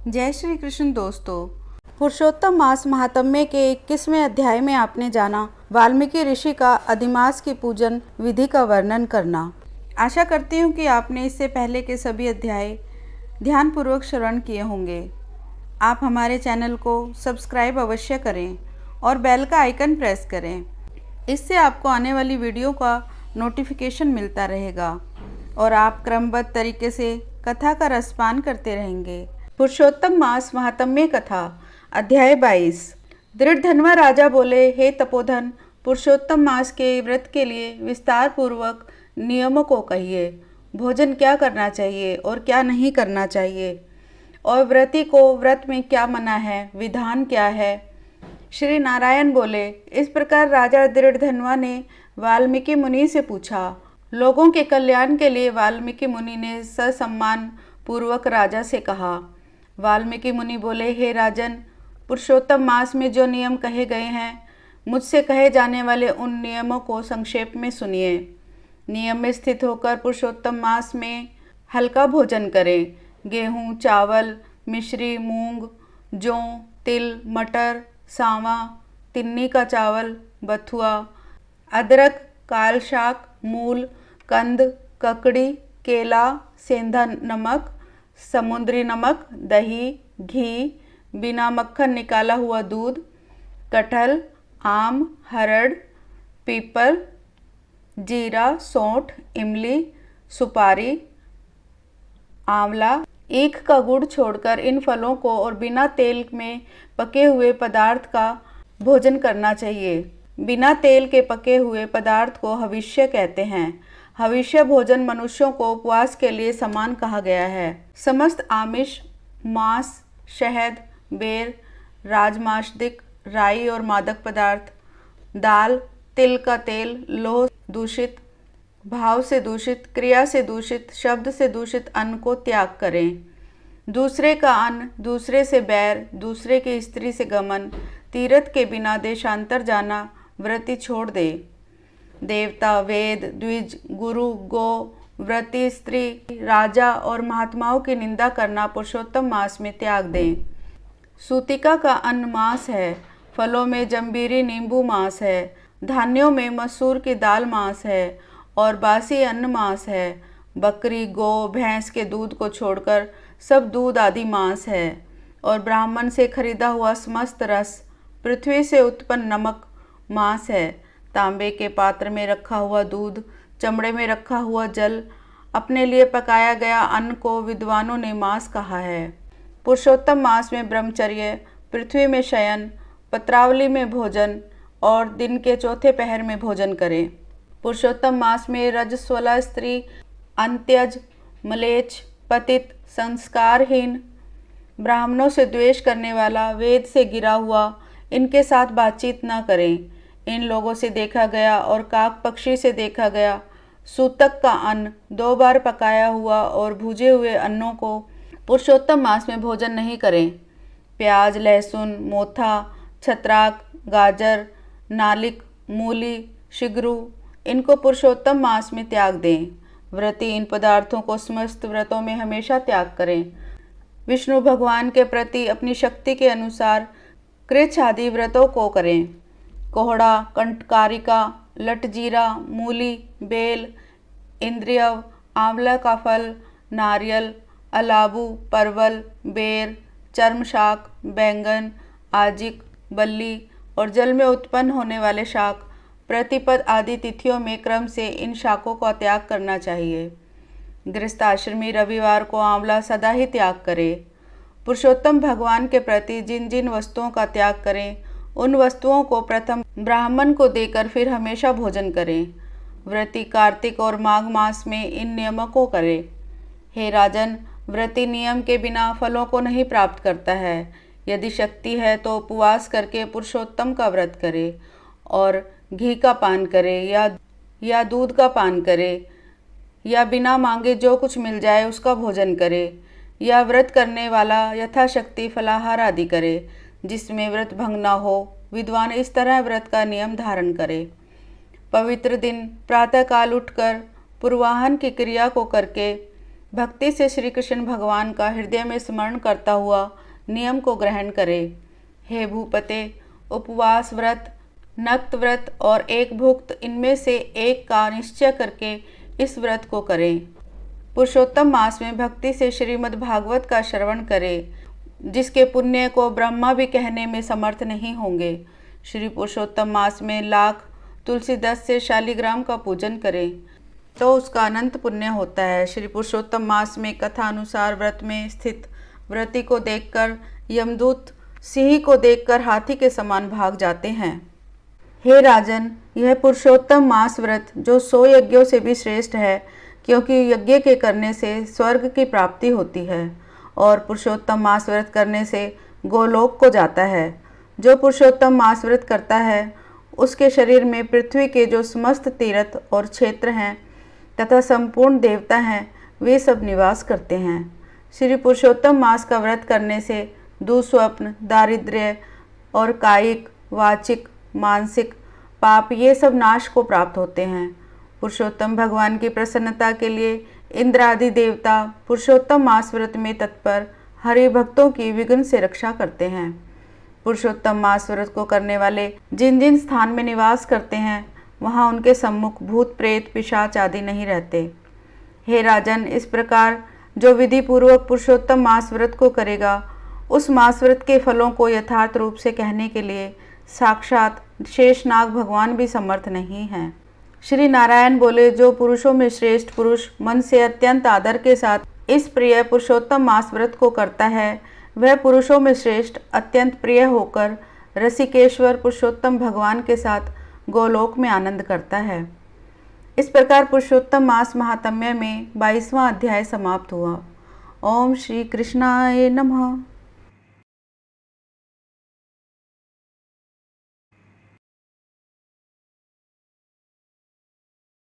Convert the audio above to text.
जय श्री कृष्ण दोस्तों। पुरुषोत्तम मास महात्म्य के 21वें अध्याय में आपने जाना वाल्मीकि ऋषि का अधिमास की पूजन विधि का वर्णन करना। आशा करती हूँ कि आपने इससे पहले के सभी अध्याय ध्यानपूर्वक श्रवण किए होंगे। आप हमारे चैनल को सब्सक्राइब अवश्य करें और बेल का आइकन प्रेस करें। इससे आपको आने वाली वीडियो का नोटिफिकेशन मिलता रहेगा और आप क्रमबद्ध तरीके से कथा का रसपान करते रहेंगे। पुरुषोत्तम मास महात्म्य कथा अध्याय 22। दृढ़धनवा राजा बोले, हे तपोधन, पुरुषोत्तम मास के व्रत के लिए विस्तार पूर्वक नियमों को कहिए। भोजन क्या करना चाहिए और क्या नहीं करना चाहिए, और व्रती को व्रत में क्या मना है, विधान क्या है। श्री नारायण बोले, इस प्रकार राजा दृढ़धनवा ने वाल्मीकि मुनि से पूछा। लोगों के कल्याण के लिए वाल्मीकि मुनि ने ससम्मान पूर्वक राजा से कहा। वाल्मीकि मुनि बोले, हे राजन, पुरुषोत्तम मास में जो नियम कहे गए हैं, मुझसे कहे जाने वाले उन नियमों को संक्षेप में सुनिए। नियम में स्थित होकर पुरुषोत्तम मास में हल्का भोजन करें। गेहूँ, चावल, मिश्री, मूंग, जौ, तिल, मटर, सांवा, तिन्नी का चावल, बथुआ, अदरक, काल शाक, मूल, कंद, ककड़ी, केला, सेंधा नमक, समुद्री नमक, दही, घी, बिना मक्खन निकाला हुआ दूध, कटहल, आम, हरड़, पीपल, जीरा, सौंठ, इमली, सुपारी, आंवला, ईख का गुड़ छोड़कर इन फलों को और बिना तेल में पके हुए पदार्थ का भोजन करना चाहिए। बिना तेल के पके हुए पदार्थ को हविष्य कहते हैं। हविष्य भोजन मनुष्यों को उपवास के लिए समान कहा गया है। समस्त आमिष, मांस, शहद, बेर, राजमांसदिक, राई और मादक पदार्थ, दाल, तिल का तेल, लोह दूषित, भाव से दूषित, क्रिया से दूषित, शब्द से दूषित अन्न को त्याग करें। दूसरे का अन्न, दूसरे से बैर, दूसरे की स्त्री से गमन, तीर्थ के बिना देशांतर जाना व्रती छोड़ दे। देवता, वेद, द्विज, गुरु, गो, व्रती स्त्री, राजा और महात्माओं की निंदा करना पुरुषोत्तम मास में त्याग दें। सूतिका का अन्न मांस है। फलों में जंबीरी नींबू मांस है। धान्यों में मसूर की दाल मांस है और बासी अन्न मांस है। बकरी, गौ, भैंस के दूध को छोड़कर सब दूध आदि मांस है। और ब्राह्मण से खरीदा हुआ समस्त रस, पृथ्वी से उत्पन्न नमक मांस है। तांबे के पात्र में रखा हुआ दूध, चमड़े में रखा हुआ जल, अपने लिए पकाया गया अन्न को विद्वानों ने मांस कहा है। पुरुषोत्तम मास में ब्रह्मचर्य, पृथ्वी में शयन, पत्रावली में भोजन और दिन के चौथे पहर में भोजन करें। पुरुषोत्तम मास में रजस्वला स्त्री, अंत्यज, मलेच्छ, पतित, संस्कारहीन, ब्राह्मणों से द्वेष करने वाला, वेद से गिरा हुआ, इनके साथ बातचीत न करें। इन लोगों से देखा गया और काक पक्षी से देखा गया सूतक का अन्न, 2 बार पकाया हुआ और भुजे हुए अन्नों को पुरुषोत्तम मास में भोजन नहीं करें। प्याज, लहसुन, मोथा, छत्राक, गाजर, नालिक, मूली, शिगरू, इनको पुरुषोत्तम मास में त्याग दें। व्रती इन पदार्थों को समस्त व्रतों में हमेशा त्याग करें। विष्णु भगवान के प्रति अपनी शक्ति के अनुसार कृच्छ आदि व्रतों को करें। कोहड़ा, कंटकारिका, लटजीरा, मूली, बेल, इंद्रियव, आंवला का फल, नारियल, अलाबू, परवल, बेर, चर्म शाक, बैंगन, आजिक, बल्ली और जल में उत्पन्न होने वाले शाक, प्रतिपद आदि तिथियों में क्रम से इन शाकों का त्याग करना चाहिए। गृहस्थाश्रमी रविवार को आंवला सदा ही त्याग करे। पुरुषोत्तम भगवान के प्रति जिन जिन वस्तुओं का त्याग करें, उन वस्तुओं को प्रथम ब्राह्मण को देकर फिर हमेशा भोजन करें। व्रती कार्तिक और माघ मास में इन नियमों को करें। हे राजन, व्रती नियम के बिना फलों को नहीं प्राप्त करता है। यदि शक्ति है तो उपवास करके पुरुषोत्तम का व्रत करे और घी का पान करे या दूध का पान करे, या बिना मांगे जो कुछ मिल जाए उसका भोजन करे, या व्रत करने वाला यथाशक्ति फलाहार आदि करे, जिसमें व्रत भंग न हो। विद्वान इस तरह व्रत का नियम धारण करे। पवित्र दिन प्रातःकाल उठकर पूर्वाहन की क्रिया को करके भक्ति से श्री कृष्ण भगवान का हृदय में स्मरण करता हुआ नियम को ग्रहण करें। हे भूपते, उपवास व्रत, नक्त व्रत और एक भुक्त, इनमें से एक का निश्चय करके इस व्रत को करें। पुरुषोत्तम मास में भक्ति से श्रीमद् भागवत का श्रवण करें, जिसके पुण्य को ब्रह्मा भी कहने में समर्थ नहीं होंगे। श्री पुरुषोत्तम मास में लाख तुलसी 10 से शालिग्राम का पूजन करें तो उसका अनंत पुण्य होता है। श्री पुरुषोत्तम मास में कथा अनुसार व्रत में स्थित व्रती को देखकर यमदूत सिंह को देखकर हाथी के समान भाग जाते हैं। हे राजन, यह पुरुषोत्तम मास व्रत जो 100 यज्ञों से भी श्रेष्ठ है, क्योंकि यज्ञ के करने से स्वर्ग की प्राप्ति होती है और पुरुषोत्तम मास व्रत करने से गोलोक को जाता है। जो पुरुषोत्तम मास व्रत करता है उसके शरीर में पृथ्वी के जो समस्त तीर्थ और क्षेत्र हैं तथा संपूर्ण देवता हैं, वे सब निवास करते हैं। श्री पुरुषोत्तम मास का व्रत करने से दुस्वप्न, दारिद्र्य और कायिक, वाचिक, मानसिक पाप ये सब नाश को प्राप्त होते हैं। पुरुषोत्तम भगवान की प्रसन्नता के लिए इंद्र आदि देवता पुरुषोत्तम मास व्रत में तत्पर हरि भक्तों की विघ्न से रक्षा करते हैं। पुरुषोत्तम मास व्रत को करने वाले जिन जिन स्थान में निवास करते हैं, वहाँ उनके सम्मुख भूत प्रेत पिशाच आदि नहीं रहते। हे राजन, इस प्रकार जो विधि पूर्वक पुरुषोत्तम मास व्रत को करेगा, उस मास व्रत के फलों को यथार्थ रूप से कहने के लिए साक्षात शेषनाग भगवान भी समर्थ नहीं हैं। श्री नारायण बोले, जो पुरुषों में श्रेष्ठ पुरुष मन से अत्यंत आदर के साथ इस प्रिय पुरुषोत्तम मास व्रत को करता है, वह पुरुषों में श्रेष्ठ अत्यंत प्रिय होकर रसिकेश्वर पुरुषोत्तम भगवान के साथ गोलोक में आनंद करता है। इस प्रकार पुरुषोत्तम मास महात्म्य में 22वां अध्याय समाप्त हुआ। ओम श्री कृष्णाय नमः।